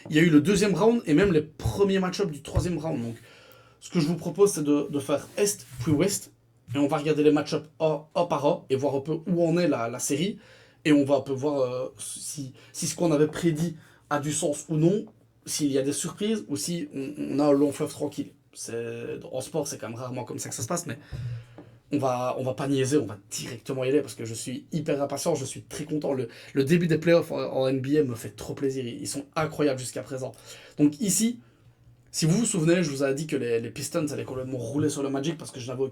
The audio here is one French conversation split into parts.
Il y a eu le deuxième round et même les premiers match-up du troisième round. Donc, ce que je vous propose, c'est de faire Est puis Ouest. Et on va regarder les match-up A par A et voir un peu où en est la série. Et on va un peu voir si ce qu'on avait prédit a du sens ou non, s'il y a des surprises ou si on a un long fleuve tranquille. En sport, c'est quand même rarement comme ça que ça se passe, mais on va pas niaiser, on va directement y aller parce que je suis hyper impatient, je suis très content. Le début des playoffs en NBA me fait trop plaisir, ils sont incroyables jusqu'à présent. Donc ici, si vous vous souvenez, je vous avais dit que les Pistons allaient complètement rouler sur le Magic parce que je n'avais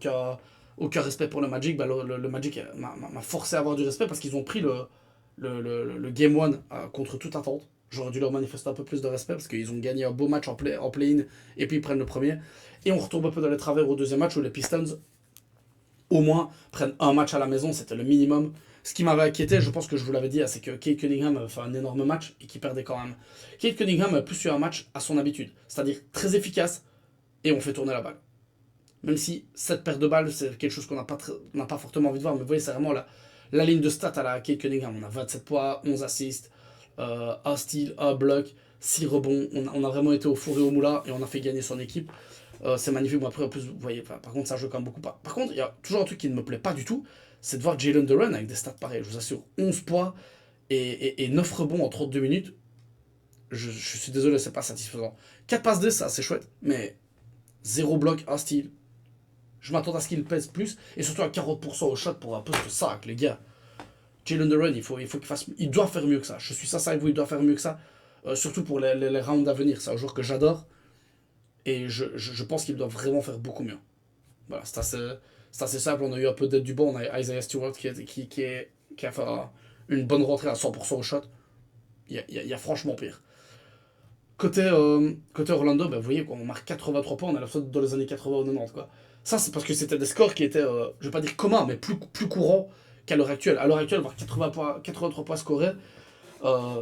aucun respect pour le Magic. Bah, le Magic m'a forcé à avoir du respect parce qu'ils ont pris le Game 1 contre toute attente. J'aurais dû leur manifester un peu plus de respect parce qu'ils ont gagné un beau match en play-in et puis ils prennent le premier. Et on retombe un peu dans les travers au deuxième match où les Pistons au moins prennent un match à la maison, c'était le minimum. Ce qui m'avait inquiété, je pense que je vous l'avais dit, c'est que Kate Cunningham avait fait un énorme match et qu'il perdait quand même. Kate Cunningham a plus eu un match à son habitude, c'est-à-dire très efficace et on fait tourner la balle. Même si cette perte de balle, c'est quelque chose qu'on n'a pas fortement envie de voir, mais vous voyez, c'est vraiment la ligne de stats à la Kate Cunningham. On a 27 points, 11 assists, un steal, un bloc, 6 rebonds. On a vraiment été au four et au moulin et on a fait gagner son équipe. C'est magnifique. Bon, après, en plus, vous voyez, par contre, ça joue quand même beaucoup pas. Par contre, il y a toujours un truc qui ne me plaît pas du tout, c'est de voir Jalen Duren avec des stats pareils. Je vous assure, 11 points et 9 rebonds en 32 minutes. Je suis désolé, c'est pas satisfaisant. 4 passes D, ça, c'est chouette, mais 0 bloc, 1 steal. Je m'attends à ce qu'il pèse plus, et surtout à 40% au shot pour un poste sac, les gars. Jalen Duren, il faut qu'il fasse. Il doit faire mieux que ça. Je suis sincère avec vous, il doit faire mieux que ça. Surtout pour les rounds à venir. C'est un joueur que j'adore. Et je pense qu'il doit vraiment faire beaucoup mieux. Voilà, c'est assez simple. On a eu un peu d'aide du banc. On a Isaiah Stewart qui a fait une bonne rentrée à 100% au shot. Il y a franchement pire. Côté Orlando, ben, vous voyez, quand on marque 83 points, on a la faute dans les années 80 ou 90. Quoi. Ça, c'est parce que c'était des scores qui étaient, je vais pas dire communs, mais plus courants qu'à l'heure actuelle. À l'heure actuelle, voir 80 points, 83 points scorés,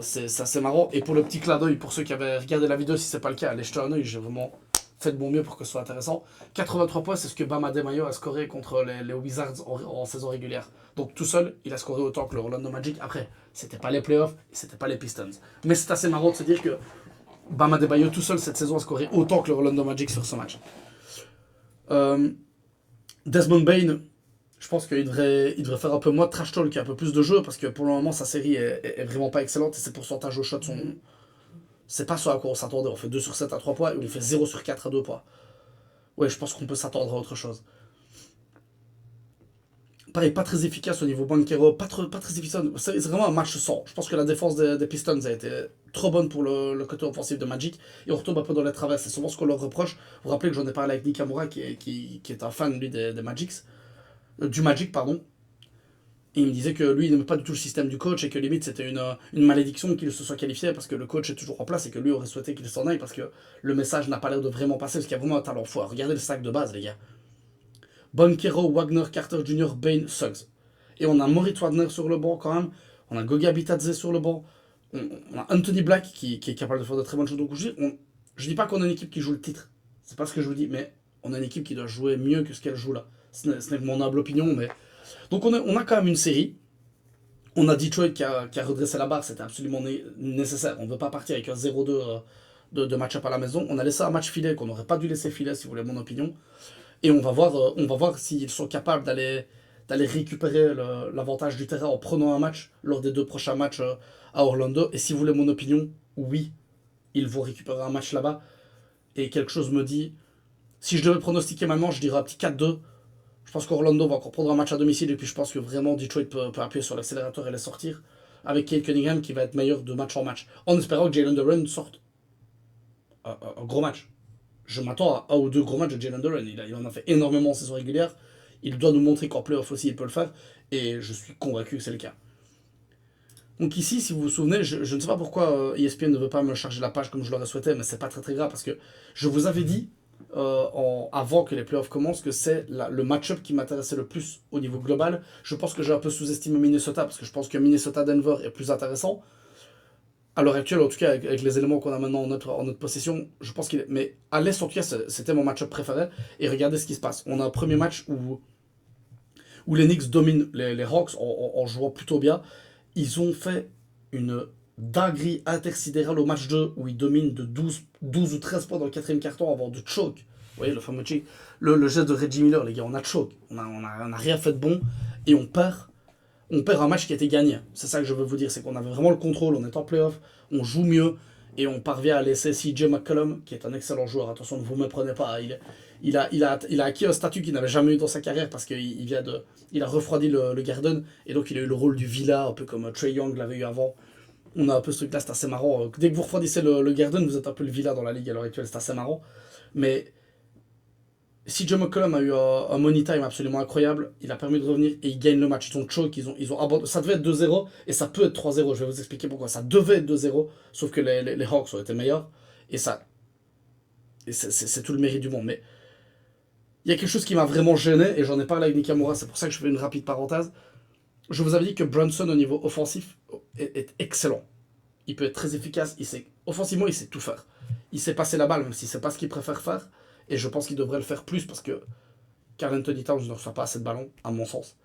c'est assez marrant. Et pour le petit clin d'œil, pour ceux qui avaient regardé la vidéo, si c'est pas le cas, allez jeter un œil. J'ai vraiment fait de mon mieux pour que ce soit intéressant. 83 points, c'est ce que Bam Adebayo a scoré contre les Wizards en saison régulière. Donc tout seul, il a scoré autant que le Orlando Magic. Après, c'était pas les playoffs, et c'était pas les Pistons. Mais c'est assez marrant de se dire que Bam Adebayo tout seul cette saison a scoré autant que le Orlando Magic sur ce match. Euh, Desmond Bain, je pense qu'il devrait faire un peu moins de trash talk et un peu plus de jeu parce que pour le moment sa série est vraiment pas excellente et ses pourcentages au shot sont. C'est pas ce à quoi on s'attendait. On fait 2 sur 7 à 3 points et on fait 0 sur 4 à 2 points. Ouais, je pense qu'on peut s'attendre à autre chose. Pareil, pas très efficace au niveau banquero, pas très efficace. C'est vraiment un match sans. Je pense que la défense des Pistons a été trop bonne pour le côté offensif de Magic. Et on retombe un peu dans les travers. C'est souvent ce qu'on leur reproche. Vous vous rappelez que j'en ai parlé avec Nick Amura, qui est un fan, lui, des Magics. Du Magic, pardon. Et il me disait que lui, il n'aimait pas du tout le système du coach et que limite c'était une malédiction qu'il se soit qualifié parce que le coach est toujours en place et que lui aurait souhaité qu'il s'en aille parce que le message n'a pas l'air de vraiment passer parce qu'il y a vraiment un talent fort. Regardez le stack de base, les gars. Banquero, Wagner, Carter Jr., Bain, Suggs. Et on a Moritz Wagner sur le banc quand même. On a Goga Bitadze sur le banc. On a Anthony Black qui est capable de faire de très bonnes choses. Donc je dis pas qu'on a une équipe qui joue le titre. C'est pas ce que je vous dis, mais on a une équipe qui doit jouer mieux que ce qu'elle joue là. Ce n'est que mon humble opinion, mais. Donc on a quand même une série. On a Detroit qui a redressé la barre, c'était absolument nécessaire. On ne veut pas partir avec un 0-2 de match-up à la maison. On a laissé un match filer qu'on n'aurait pas dû laisser filer, si vous voulez mon opinion. Et on va voir s'ils sont capables d'aller récupérer l'avantage du terrain en prenant un match lors des 2 prochains matchs à Orlando. Et si vous voulez mon opinion, oui, ils vont récupérer un match là-bas. Et quelque chose me dit, si je devais pronostiquer maintenant, je dirais un petit 4-2. Je pense qu'Orlando va encore prendre un match à domicile et puis je pense que vraiment Detroit peut appuyer sur l'accélérateur et les sortir. Avec Kate Cunningham qui va être meilleur de match en match. En espérant que Jalen Duren sorte un gros match. Je m'attends à un ou deux gros matchs de Jalen Duren. Il en a fait énormément en saison régulière. Il doit nous montrer qu'en playoff aussi il peut le faire. Et je suis convaincu que c'est le cas. Donc ici, si vous vous souvenez, je ne sais pas pourquoi ESPN ne veut pas me charger la page comme je l'aurais souhaité, mais c'est pas très grave parce que je vous avais dit avant que les playoffs commencent que c'est le match-up qui m'intéressait le plus au niveau global. Je pense que j'ai un peu sous-estimé Minnesota parce que je pense que Minnesota-Denver est plus intéressant. À l'heure actuelle, en tout cas, avec les éléments qu'on a maintenant en notre possession, je pense qu'il est. Mais à l'Est, en tout cas, c'était mon match-up préféré. Et regardez ce qui se passe. On a un premier match où les Knicks dominent les Hawks en jouant plutôt bien. Ils ont fait une dinguerie intersidérale au match 2 où il domine de 12 ou 13 points dans le quatrième carton avant de choke. Vous voyez, le fameux choke. Le geste de Reggie Miller, les gars, on a choke. On a rien fait de bon et on perd. On perd un match qui a été gagné. C'est ça que je veux vous dire, c'est qu'on avait vraiment le contrôle, on est en playoff, on joue mieux et on parvient à laisser CJ McCollum, qui est un excellent joueur. Attention, ne vous méprenez pas. Il a acquis un statut qu'il n'avait jamais eu dans sa carrière parce il a refroidi le Garden et donc il a eu le rôle du Villa, un peu comme Trae Young l'avait eu avant. On a un peu ce truc-là, c'est assez marrant. Dès que vous refroidissez le Garden, vous êtes un peu le Villa dans la ligue à l'heure actuelle, c'est assez marrant. Mais CJ McCollum a eu un money time absolument incroyable. Il a permis de revenir et ils gagnent le match. Ils ont choke, ils ont abandonné. Ça devait être 2-0 et ça peut être 3-0. Je vais vous expliquer pourquoi. Ça devait être 2-0, sauf que les Hawks ont été meilleurs. Et ça. Et c'est tout le mérite du monde. Mais il y a quelque chose qui m'a vraiment gêné et j'en ai parlé avec Nikamura. C'est pour ça que je fais une rapide parenthèse. Je vous avais dit que Brunson, au niveau offensif, est excellent. Il peut être très efficace. Offensivement, il sait tout faire. Il sait passer la balle, même si c'est pas ce qu'il préfère faire. Et je pense qu'il devrait le faire plus parce que Karl Anthony Towns ne reçoit pas assez de ballons, à mon sens.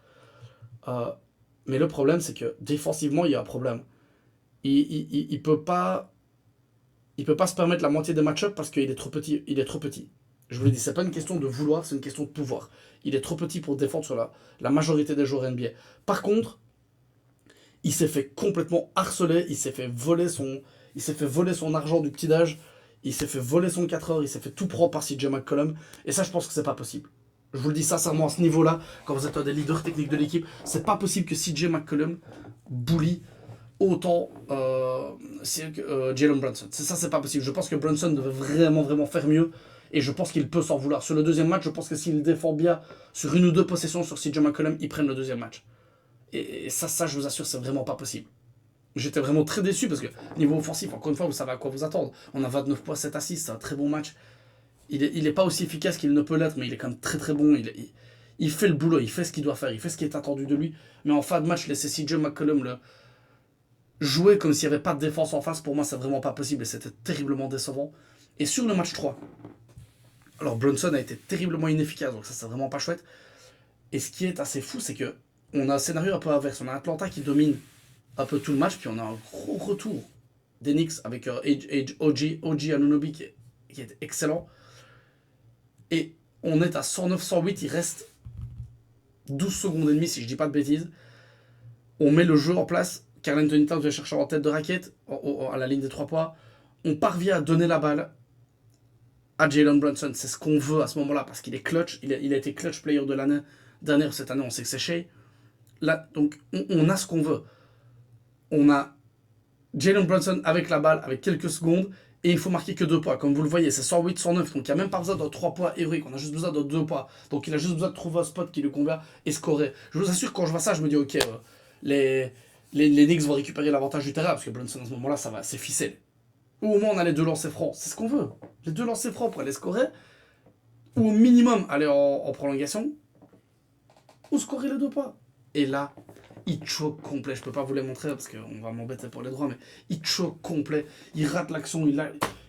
Mais le problème, c'est que défensivement, il y a un problème. Il peut pas se permettre la moitié des match-ups parce qu'il est trop petit. Il est trop petit. Je vous l'ai dit, c'est pas une question de vouloir, c'est une question de pouvoir. Il est trop petit pour défendre sur la majorité des joueurs NBA. Par contre, il s'est fait complètement harceler, il s'est fait voler son argent du petit âge, il s'est fait voler son 4 heures, il s'est fait tout prendre par CJ McCollum, et ça je pense que c'est pas possible. Je vous le dis sincèrement à ce niveau-là, quand vous êtes un des leaders techniques de l'équipe, c'est pas possible que CJ McCollum bully autant Jalen Brunson. Ça c'est pas possible. Je pense que Brunson devait vraiment vraiment faire mieux, et je pense qu'il peut s'en vouloir. Sur le deuxième match, je pense que s'il défend bien sur une ou deux possessions sur CJ McCollum, ils prennent le deuxième match. Et ça, je vous assure, c'est vraiment pas possible. J'étais vraiment très déçu parce que, niveau offensif, encore une fois, vous savez à quoi vous attendre. On a 29 points, 7 assists, c'est un très bon match. Il est pas aussi efficace qu'il ne peut l'être, mais il est quand même très très bon. Il fait le boulot, il fait ce qu'il doit faire, il fait ce qui est attendu de lui. Mais en fin de match, laisser CJ McCollum jouer comme s'il n'y avait pas de défense en face, pour moi, c'est vraiment pas possible et c'était terriblement décevant. Et sur le match 3, alors Brunson a été terriblement inefficace, donc ça, c'est vraiment pas chouette. Et ce qui est assez fou, c'est que on a un scénario un peu inverse. On a Atlanta qui domine un peu tout le match, puis on a un gros retour des Knicks avec OG Anunoby qui est excellent. Et on est à 109-108, il reste 12 secondes et demie si je dis pas de bêtises. On met le jeu en place, Karl Anthony Towns vient chercher en tête de raquette, à la ligne des 3 points. On parvient à donner la balle à Jalen Brunson. C'est ce qu'on veut à ce moment-là, parce qu'il est clutch, il a été clutch player de l'année dernière. Cette année, on sait que c'est Shea. Là, donc, on a ce qu'on veut. On a Jalen Brunson avec la balle, avec quelques secondes, et il faut marquer que 2 points. Comme vous le voyez, c'est 108-109, donc il n'y a même pas besoin de 3 points héroïques, on a juste besoin de 2 points. Donc il a juste besoin de trouver un spot qui lui convient et scorer. Je vous assure, quand je vois ça, je me dis, ok, les Knicks vont récupérer l'avantage du terrain, parce que Brunson, à ce moment-là, c'est ficelle. Ou au moins, on a les 2 lancers francs. C'est ce qu'on veut. Les 2 lancers francs pour aller scorer, ou au minimum aller en prolongation, ou scorer les 2 points. Et là, il choke complet. Je peux pas vous les montrer parce qu'on va m'embêter pour les droits, mais il choke complet. Il rate l'action.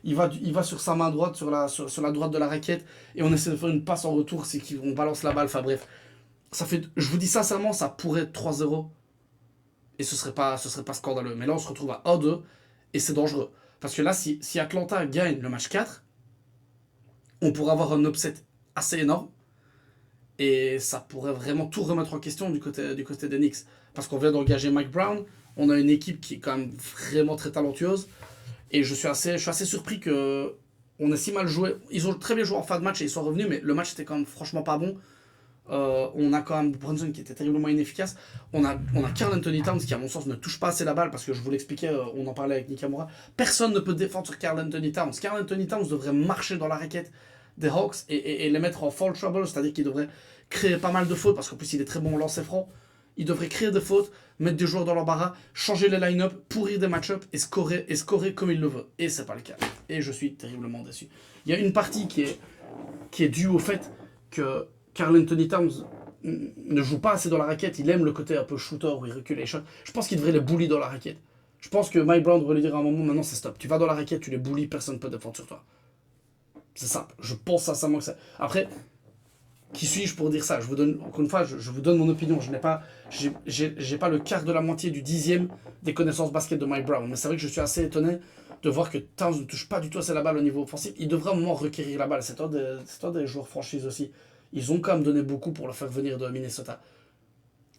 Il va sur sa main droite, sur la droite de la raquette, et on essaie de faire une passe en retour. C'est qu'on balance la balle. Enfin bref, je vous dis sincèrement, ça pourrait être 3-0 et ce serait pas scandaleux. Mais là, on se retrouve à 1-2 et c'est dangereux. Parce que là, si Atlanta gagne le match 4, on pourrait avoir un upset assez énorme. Et ça pourrait vraiment tout remettre en question du côté des Knicks. Parce qu'on vient d'engager Mike Brown, on a une équipe qui est quand même vraiment très talentueuse. Et je suis assez surpris qu'on ait si mal joué. Ils ont très bien joué en fin de match et ils sont revenus, mais le match était quand même franchement pas bon. On a quand même Brunson qui était terriblement inefficace. On a Karl Anthony Towns qui, à mon sens, ne touche pas assez la balle parce que je vous l'expliquais, on en parlait avec Nikamura. Personne ne peut défendre sur Karl Anthony Towns. Karl Anthony Towns devrait marcher dans la raquette des Hawks et les mettre en foul trouble, c'est-à-dire qu'il devrait créer pas mal de fautes parce qu'en plus il est très bon au lancer franc. Il devrait créer des fautes, mettre des joueurs dans l'embarras, changer les line-up, pourrir des match-up et scorer comme il le veut. Et c'est pas le cas. Et je suis terriblement déçu. Il y a une partie qui est due au fait que Karl Anthony Towns ne joue pas assez dans la raquette. Il aime le côté un peu shooter où il recule les shots. Je pense qu'il devrait les bully dans la raquette. Je pense que Mike Brown devrait lui dire à un moment, maintenant c'est stop. Tu vas dans la raquette, tu les bullies, personne ne peut défendre sur toi. C'est simple. Je pense sincèrement que ça. Après, Qui suis-je pour dire ça? Je vous donne, encore une fois, je vous donne mon opinion. J'ai pas le quart de la moitié du dixième des connaissances basket de Mike Brown. Mais c'est vrai que je suis assez étonné de voir que Towns ne touche pas du tout assez la balle au niveau offensif. Il devrait à un moment requérir la balle. C'est un des joueurs franchise aussi. Ils ont quand même donné beaucoup pour le faire venir de Minnesota.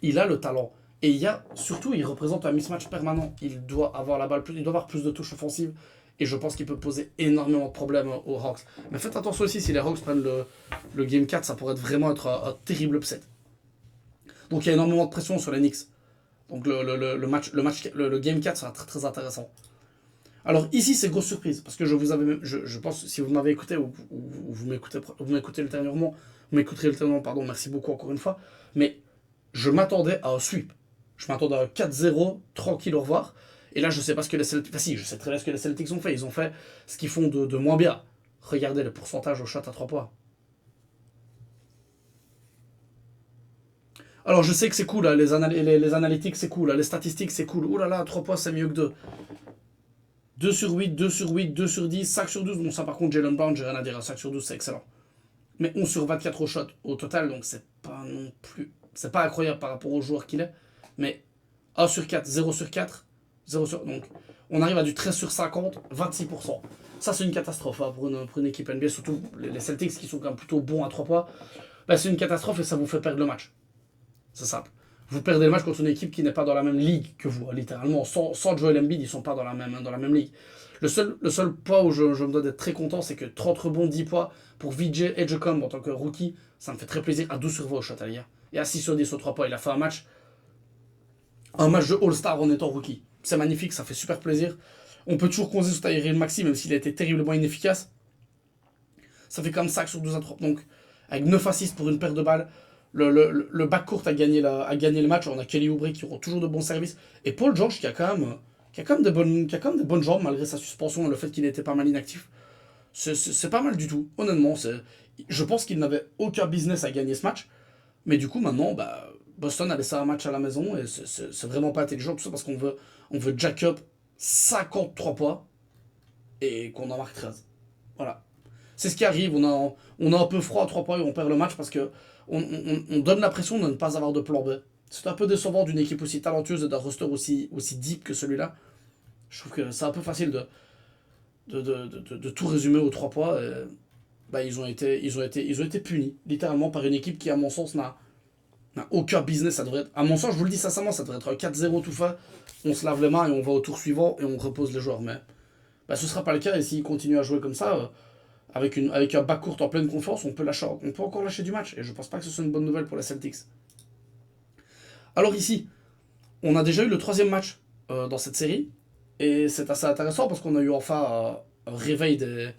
Il a le talent. Et surtout, il représente un mismatch permanent. Il doit avoir la balle, il doit avoir plus de touches offensives. Et je pense qu'il peut poser énormément de problèmes aux Hawks. Mais faites attention aussi, si les Hawks prennent le Game 4, ça pourrait vraiment être un terrible upset. Donc il y a énormément de pression sur les Knicks. Donc le Game 4 sera très, très intéressant. Alors ici, c'est grosse surprise. Parce que je pense, si vous m'avez écouté ou vous m'écoutez ultérieurement, pardon, merci beaucoup encore une fois. Mais je m'attendais à un sweep. Je m'attendais à un 4-0, tranquille, au revoir. Et là, je sais pas ce que les Celtics... Enfin si, je sais très bien ce que les Celtics ont fait. Ils ont fait ce qu'ils font de moins bien. Regardez le pourcentage au shot à 3 points. Alors, je sais que c'est cool, là, les analytiques, c'est cool, là, les statistiques, c'est cool. Ouh là là, 3 points, c'est mieux que 2. 2 sur 8, 2 sur 8, 2 sur 10, 5 sur 12. Bon, ça, par contre, Jalen Brown, j'ai rien à dire. 5 sur 12, c'est excellent. Mais 11 sur 24 au shot au total, donc c'est pas non plus... C'est pas incroyable par rapport au joueur qu'il est. Mais 1 sur 4, 0 sur 4, 0 sur... Donc, on arrive à du 13 sur 50, 26%. Ça, c'est une catastrophe hein, pour une équipe NBA, surtout les Celtics qui sont quand même plutôt bons à 3 points. Bah, c'est une catastrophe et ça vous fait perdre le match. C'est simple. Vous perdez le match contre une équipe qui n'est pas dans la même ligue que vous, littéralement. Sans Joel Embiid, ils ne sont pas dans la même ligue. Le seul point où je me dois d'être très content, c'est que 30 rebonds, 10 points pour VJ Edgecombe en tant que rookie, ça me fait très plaisir. À 12 sur 20 au shot, hier. Et à 6 sur 10 au 3 points, il a fait un match de All-Star en étant rookie. C'est magnifique, ça fait super plaisir. On peut toujours compter sur Tyrese Maxey, même s'il a été terriblement inefficace. Ça fait comme 5 sur 12 à 3. Donc, avec 9 assists pour une paire de balles, le backcourt a gagné le match. On a Kelly Oubre qui aura toujours de bons services. Et Paul George qui a quand même des bonnes jambes malgré sa suspension et le fait qu'il n'était pas mal inactif. C'est pas mal du tout, honnêtement. Je pense qu'il n'avait aucun business à gagner ce match. Mais du coup, maintenant, Boston a laissé un match à la maison et c'est vraiment pas intelligent. Tout ça parce on veut jack up 53 points et qu'on en marque 13. Voilà. C'est ce qui arrive. On a un peu froid à 3 points et on perd le match parce que on donne la pression de ne pas avoir de plan B. C'est un peu décevant d'une équipe aussi talentueuse et d'un roster aussi deep que celui-là. Je trouve que c'est un peu facile de tout résumer aux 3 points. Ils ont été punis, littéralement, par une équipe qui, à mon sens, n'a aucun business. Ça devrait être, à mon sens, je vous le dis sincèrement, ça devrait être un 4-0 tout fait. On se lave les mains et on va au tour suivant et on repose les joueurs. Mais ce sera pas le cas et s'ils continuent à jouer comme ça, avec un backcourt en pleine confiance, on peut encore lâcher du match. Et je pense pas que ce soit une bonne nouvelle pour les Celtics. Alors ici, on a déjà eu le 3e match dans cette série. Et c'est assez intéressant parce qu'on a eu enfin un réveil des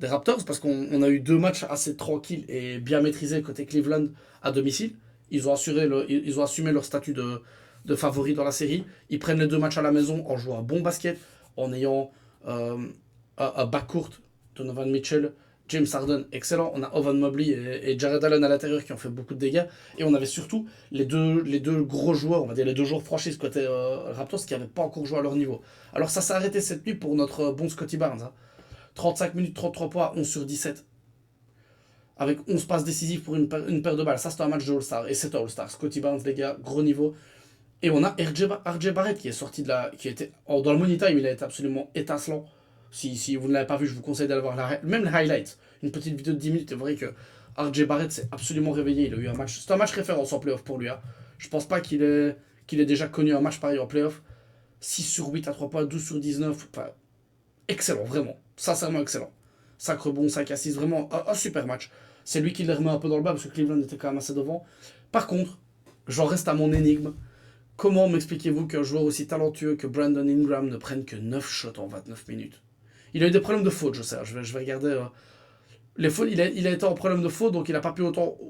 Raptors. Parce qu'on a eu 2 matchs assez tranquilles et bien maîtrisés côté Cleveland à domicile. Ils ont assumé leur statut de favori dans la série. Ils prennent les 2 matchs à la maison en jouant un bon basket, en ayant un backcourt, Donovan Mitchell, James Harden, excellent. On a Owen Mobley et Jared Allen à l'intérieur qui ont fait beaucoup de dégâts. Et on avait surtout les deux gros joueurs, on va dire les 2 joueurs franchises côté Raptors qui n'avaient pas encore joué à leur niveau. Alors ça s'est arrêté cette nuit pour notre bon Scotty Barnes. Hein. 35 minutes, 33 points, 11 sur 17. Avec 11 passes décisives pour une paire de balles. Ça, c'est un match de All-Star. Et c'est un All-Star. Scotty Barnes, les gars, gros niveau. Et on a RJ Barrett qui est sorti qui était dans le Money Time, il a été absolument étincelant. Si vous ne l'avez pas vu, je vous conseille d'aller voir même les highlights. Une petite vidéo de 10 minutes. C'est vrai que RJ Barrett s'est absolument réveillé. Il a eu un match. C'est un match référence en playoff pour lui. Hein. Je pense pas qu'il ait déjà connu un match pareil en playoff. 6 sur 8 à 3 points, 12 sur 19. Enfin, excellent, vraiment. Sincèrement excellent. 5 rebonds, 5 assists, vraiment un super match. C'est lui qui les remet un peu dans le bas parce que Cleveland était quand même assez devant. Par contre, j'en reste à mon énigme. Comment m'expliquez-vous qu'un joueur aussi talentueux que Brandon Ingram ne prenne que 9 shots en 29 minutes? Il a eu des problèmes de faute, je sais. Je vais regarder. Les fautes, il a été en problème de faute, donc il n'a pas pu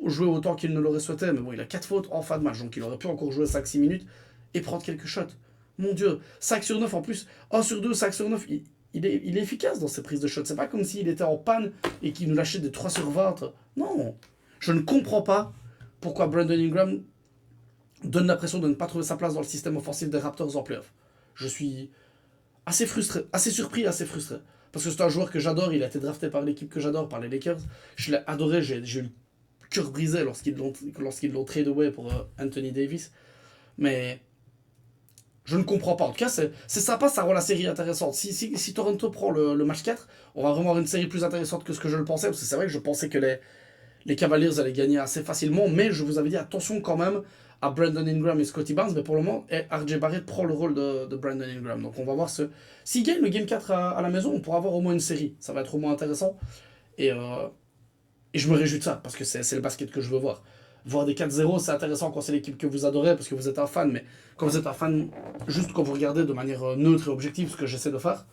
jouer autant qu'il ne l'aurait souhaité. Mais bon, il a 4 fautes en fin de match, donc il aurait pu encore jouer 5-6 minutes et prendre quelques shots. Mon Dieu, 5 sur 9 en plus. 1 sur 2, 5 sur 9. Il est efficace dans ses prises de shots. C'est pas comme s'il était en panne et qu'il nous lâchait des 3 sur 20. Non. Je ne comprends pas pourquoi Brandon Ingram donne l'impression de ne pas trouver sa place dans le système offensif des Raptors en playoff. Je suis assez frustré, assez surpris, assez frustré. Parce que c'est un joueur que j'adore, il a été drafté par l'équipe que j'adore, par les Lakers. Je l'ai adoré, j'ai eu le cœur brisé lorsqu'ils l'ont trade away pour Anthony Davis. Mais je ne comprends pas. En tout cas, c'est sympa, ça rend la série intéressante. Si Toronto prend le match 4, on va vraiment avoir une série plus intéressante que ce que je le pensais. Parce que c'est vrai que je pensais que les Cavaliers allaient gagner assez facilement. Mais je vous avais dit attention quand même à Brandon Ingram et Scottie Barnes. Mais pour le moment, RJ Barrett prend le rôle de Brandon Ingram. Donc on va voir s'il gagne le Game 4 à la maison, on pourra avoir au moins une série. Ça va être au moins intéressant. Et, euh, et je me réjouis de ça, parce que c'est le basket que je veux voir. Voir des 4-0, c'est intéressant quand c'est l'équipe que vous adorez, parce que vous êtes un fan, mais quand vous êtes un fan, juste quand vous regardez de manière neutre et objective, ce que j'essaie de faire,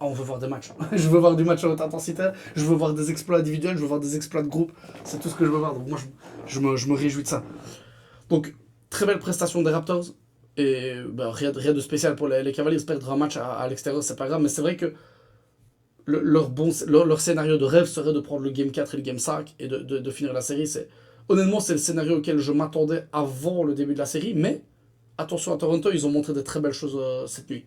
on veut voir des matchs. Je veux voir du match à haute intensité, je veux voir des exploits individuels, je veux voir des exploits de groupe, c'est tout ce que je veux voir. Donc moi, je me réjouis de ça. Donc, très belle prestation des Raptors, et ben, rien de spécial pour les Cavaliers. Perdre un match à l'extérieur, c'est pas grave, mais c'est vrai que leur scénario de rêve serait de prendre le Game 4 et le Game 5 et de finir la série. Honnêtement, c'est le scénario auquel je m'attendais avant le début de la série, mais attention à Toronto, ils ont montré de très belles choses cette nuit.